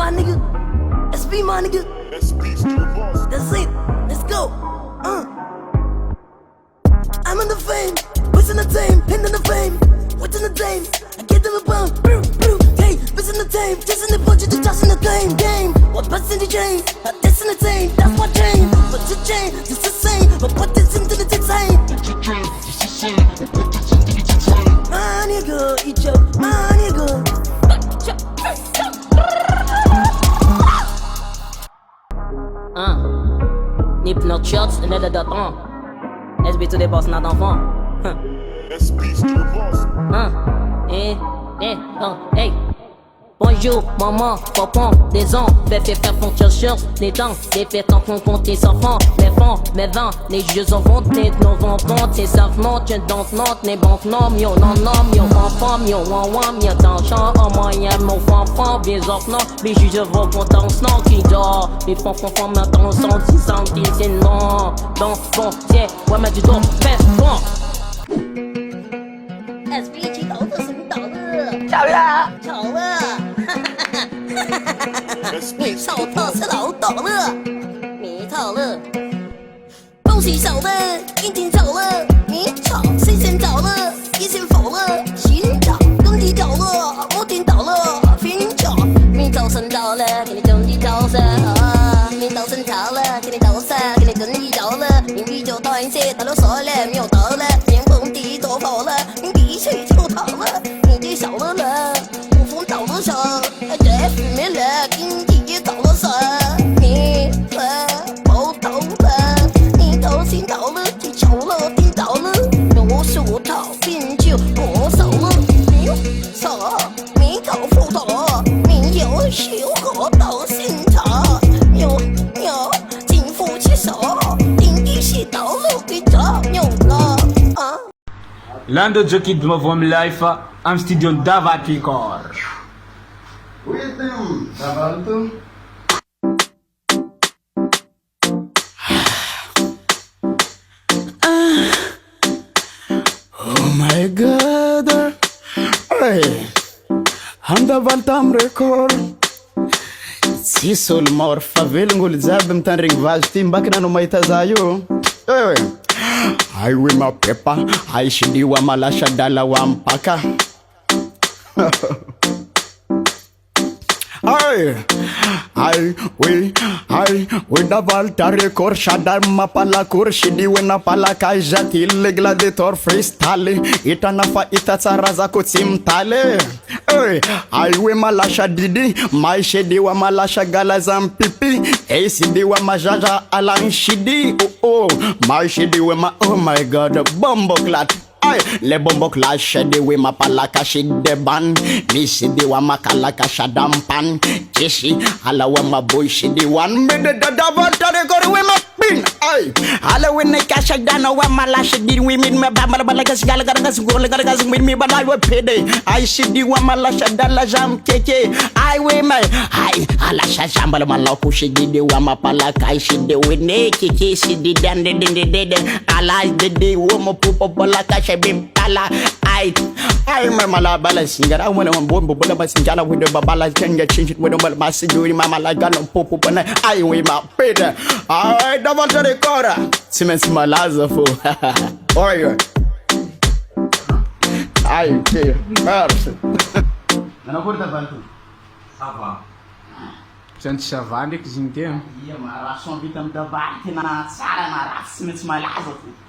my nigga. SB, my nigga. SB still boss. That's it. Let's go. I'm in the fame. What's in the team? Pin in the fame. What's in the team? I get them a bump. Hey, what's in the team? Just in the budget, just toss in the game. What bust in the chain? This in the team. That's my chain. What's the chain? Just the same. But put this into the design. My nigga, eat your, my nigga. Nip notre shots, ne le d'autant. SB to the boss, not d'enfant. SB still boss. Hey. Bonjour, maman, papa, des ans, fait faire fonction sur les dents, les fêtes en font compter sans francs, les fonds, mes vents, les jeux en vente, les nos ventes, les savements, tu dans note, les banques non, mio non, mio enfant, mio wan, mio d'argent, en moyen, mon enfant, bien off, non, les juges vont potence, non, qui dort, les fonds, maintenant, 110 c'est non, donc, bon, tiens, ouais, mais du dos, fais bon. SB 起头做神导乐，巧了，你臭透是老懂了，你透了，恭喜小了，一天走了，你吵谁先倒了，一先否了，寻找更地倒了，我颠倒了，寻找你早晨到了，给你更地倒了，你早晨到了，给你倒上，给你更地倒了，你地就到一些他都说了，没有到了，连工地都跑了，你地去就逃了，你地小了了，我风倒了上，这没了，经济也倒了上，你了，我倒了，你头先倒了，地丑了，地倒了，我手套变就我手了，你错，你搞不懂，你有修我到现场，有金夫起手，定义是倒了，给找有了啊。Lando Jockey from Life, am studio Davat Record. Oh my God, hey, I'm Davaltam Record. Si sol mor favelngol zaby mitandregny vazy ty mbakina no mahita za io. Ay we mapepa, ay shidiwa malasha dala wa mpaka. Ay we Davalta Record shadar mapala kur shidiwe na pala kajati le gladiator freestyle itana fa itatsara zako tsimtale. Ay we malasha didi mai shidiwa malasha gala zampipi ay sidiwa majaja alan shidi mai shidiwe ma oh my god bombo clat. Ay, le bombo clash de we ma palaka shide ban mi shide wa makalaka shadampan kishi ala wa ma boy shide wan me de Davalta Record we ma pin ay ala we ne kasha dana wa malasha di we min me ba balaga sigala garagas gol garagas min mi balai we pede ay shide wa malasha dala jam keke ay we ma ay ala shambala malako shide wa ma palaka ay shide we ne keke shide dan de ala de wo mo pupo balaka bimpala ay my malabala singara when I'm born bubula basingala with the babala can get changed with the masiduri mama like no popo bana ay we ma peda ay Davalta Record simensi malaza fo oyo ay ke arse Não vou dar bantu. Sava. Gente chavande que gente. Ia mara som vitam da vai na sara mara simensi malaza fo